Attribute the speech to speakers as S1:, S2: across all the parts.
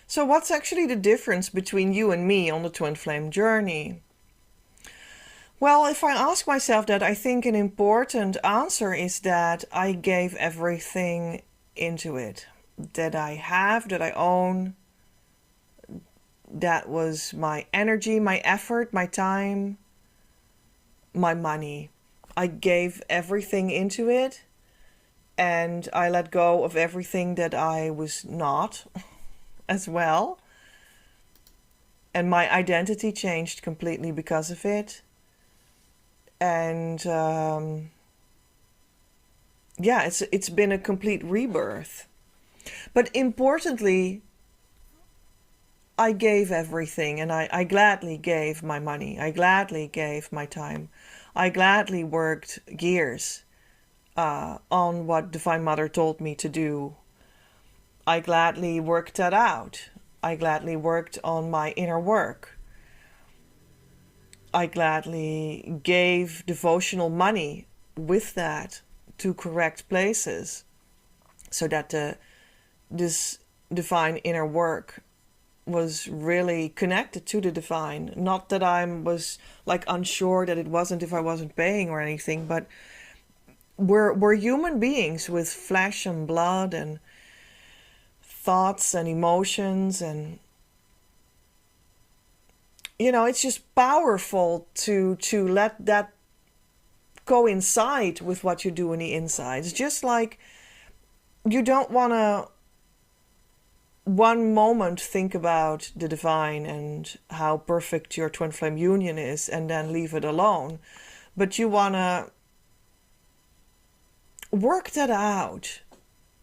S1: So what's actually the difference between you and me on the twin flame journey? Well, if I ask myself that, I think an important answer is that I gave everything into it that I have, that I own. That was my energy, my effort, my time, my money. I gave everything into it, and I let go of everything that I was not as well. And my identity changed completely because of it. And yeah, it's been a complete rebirth. But importantly, I gave everything, and I gladly gave my money. I gladly gave my time. I gladly worked years on what Divine Mother told me to do. I gladly worked that out. I gladly worked on my inner work. I gladly gave devotional money with that to correct places so that this divine inner work was really connected to the divine. Not that I was like unsure that it wasn't if I wasn't paying or anything, but we're human beings with flesh and blood and thoughts and emotions, and it's just powerful to let that coincide with what you do on the inside. It's just like you don't want to one moment think about the divine and how perfect your twin flame union is and then leave it alone. But you want to work that out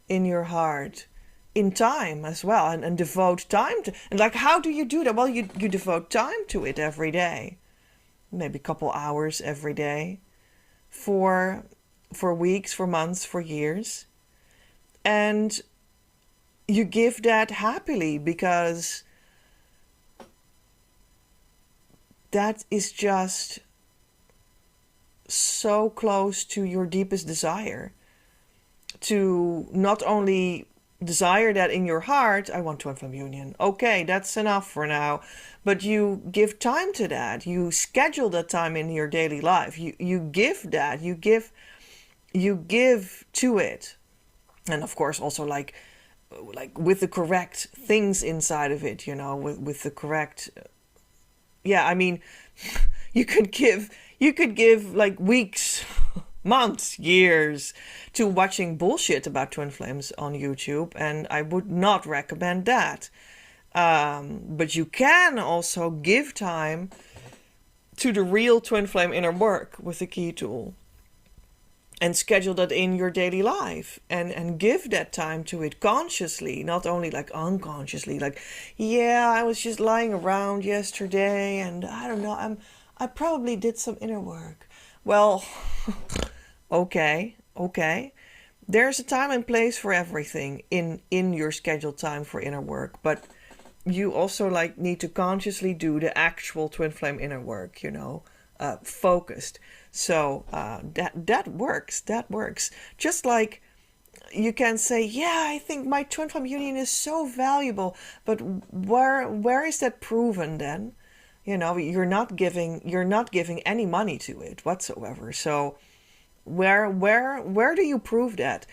S1: in your heart in time as well, and devote time to, and like, how do you do that? Well, you devote time to it every day, maybe a couple hours every day for weeks, for months, for years, and you give that happily, because that is just so close to your deepest desire, to not only desire that in your heart, I want twin flame union. Okay, that's enough for now. But you give time to that. You schedule that time in your daily life. You give that. You give to it. And of course also like with the correct things inside of it, with the correct yeah, I mean, you could give like weeks, months, years to watching bullshit about twin flames on YouTube, and I would not recommend that. But you can also give time to the real twin flame inner work with the key tool, and schedule that in your daily life, and give that time to it consciously, not only like unconsciously, like, yeah, I was just lying around yesterday and I don't know, I probably did some inner work. Well, okay. There's a time and place for everything in your scheduled time for inner work, but you also like need to consciously do the actual twin flame inner work, focused. So that works. Just like you can say, yeah, I think my twin flame union is so valuable, but where is that proven then? You're not giving any money to it whatsoever. So where do you prove that?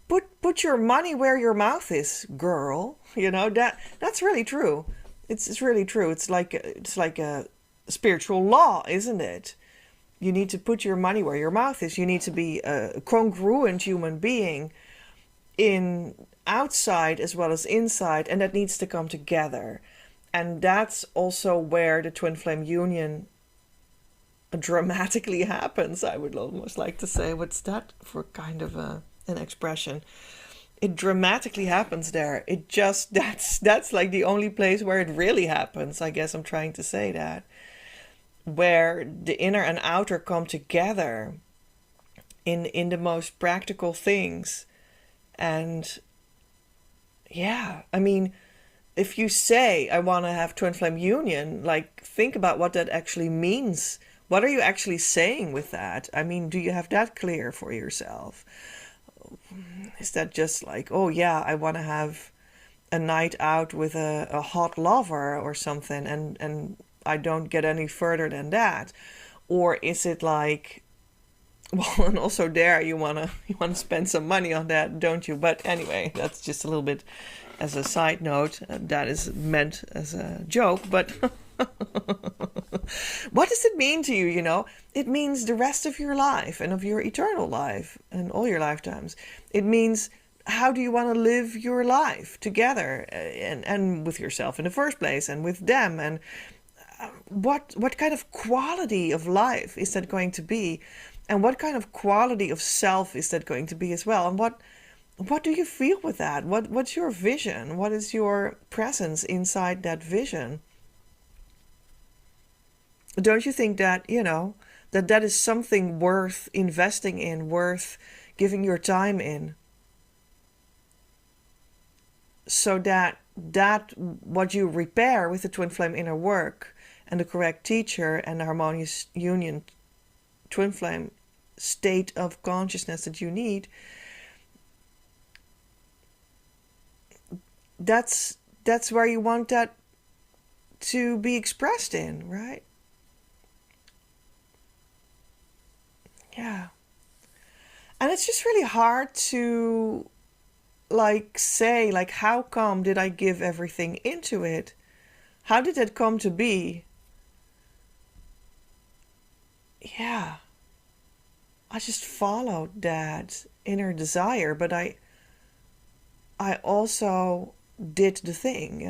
S1: Put your money where your mouth is, girl. That's really true. It's really true. It's like a spiritual law, isn't it? You need to put your money where your mouth is. You need to be a congruent human being in outside as well as inside, and that needs to come together. And that's also where the twin flame union dramatically happens, I would almost like to say. What's that for kind of an expression? It dramatically happens there. It just, that's like the only place where it really happens. I guess I'm trying to say that. Where the inner and outer come together in the most practical things. And yeah, I mean, if you say, I want to have twin flame union, like, think about what that actually means. What are you actually saying with that? I mean, do you have that clear for yourself? Is that just like, oh yeah, I want to have a night out with a hot lover or something, and I don't get any further than that? Or is it like, well, and also there you wanna spend some money on that, don't you? But anyway, that's just a little bit as a side note. That is meant as a joke, but what does it mean to you? It means the rest of your life and of your eternal life and all your lifetimes. It means, how do you want to live your life together, and with yourself in the first place, and with them, and what kind of quality of life is that going to be, and what kind of quality of self is that going to be as well, and what do you feel with that? What's your vision? What is your presence inside that vision? Don't you think that, that is something worth investing in, worth giving your time in? So that what you repair with the twin flame inner work and the correct teacher and the harmonious union twin flame state of consciousness that you need, that's where you want that to be expressed in, right? Yeah. And it's just really hard to say, how come did I give everything into it? How did it come to be? Yeah. I just followed that inner desire, but I also did the thing,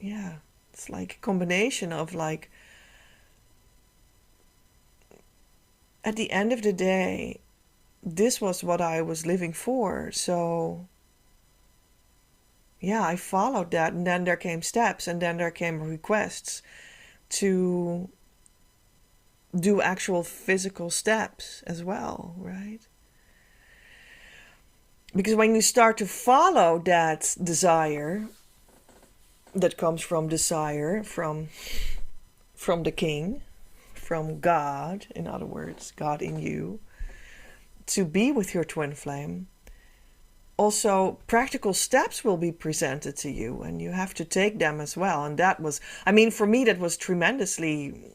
S1: yeah. It's like a combination of at the end of the day, this was what I was living for. So yeah, I followed that, and then there came steps, and then there came requests to do actual physical steps as well, right? Because when you start to follow that desire, that comes from desire, from the king, from God, in other words, God in you, to be with your twin flame, also practical steps will be presented to you, and you have to take them as well. And that was, for me, that was tremendously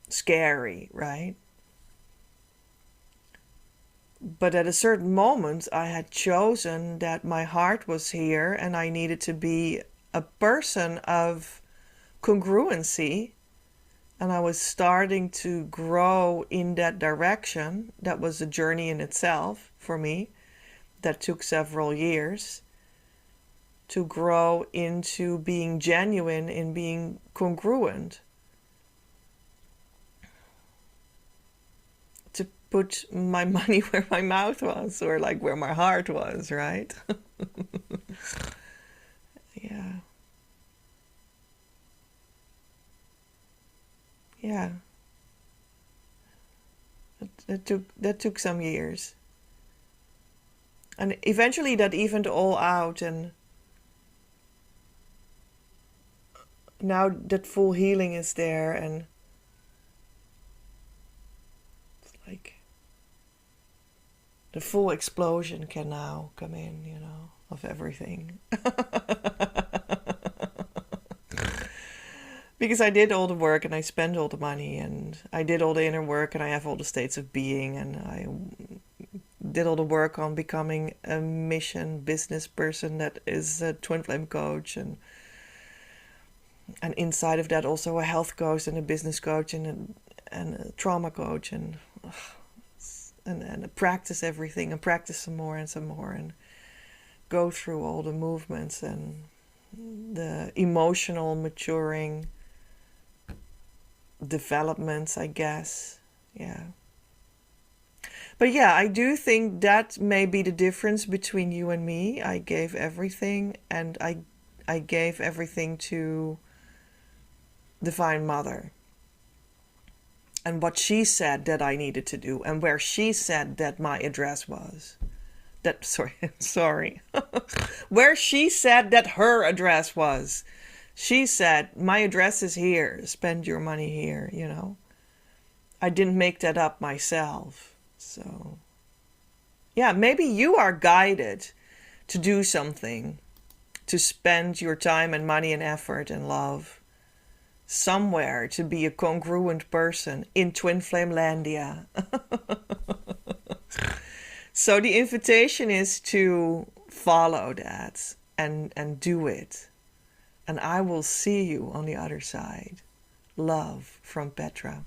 S1: scary, right? But at a certain moment, I had chosen that my heart was here, and I needed to be a person of congruency, and I was starting to grow in that direction. That was a journey in itself for me. That took several years to grow into being genuine, in being congruent, to put my money where my mouth was, or where my heart was, right? Yeah. Yeah. That took some years. And eventually that evened all out, and now that full healing is there, and it's like the full explosion can now come in, of everything. Because I did all the work, and I spent all the money, and I did all the inner work, and I have all the states of being, and I did all the work on becoming a mission business person that is a twin flame coach, and inside of that also a health coach and a business coach and a trauma coach, and practice everything, and practice some more, and go through all the movements and the emotional maturing developments, I guess. Yeah. But yeah, I do think that may be the difference between you and me. I gave everything, and I gave everything to Divine Mother, and what she said that I needed to do, and where she said that my address was. Sorry. Where she said that her address was. She said, my address is here. Spend your money here, I didn't make that up myself. So, yeah, maybe you are guided to do something, to spend your time and money and effort and love somewhere to be a congruent person in Twin Flamelandia. So the invitation is to follow that and do it. And I will see you on the other side. Love from Petra.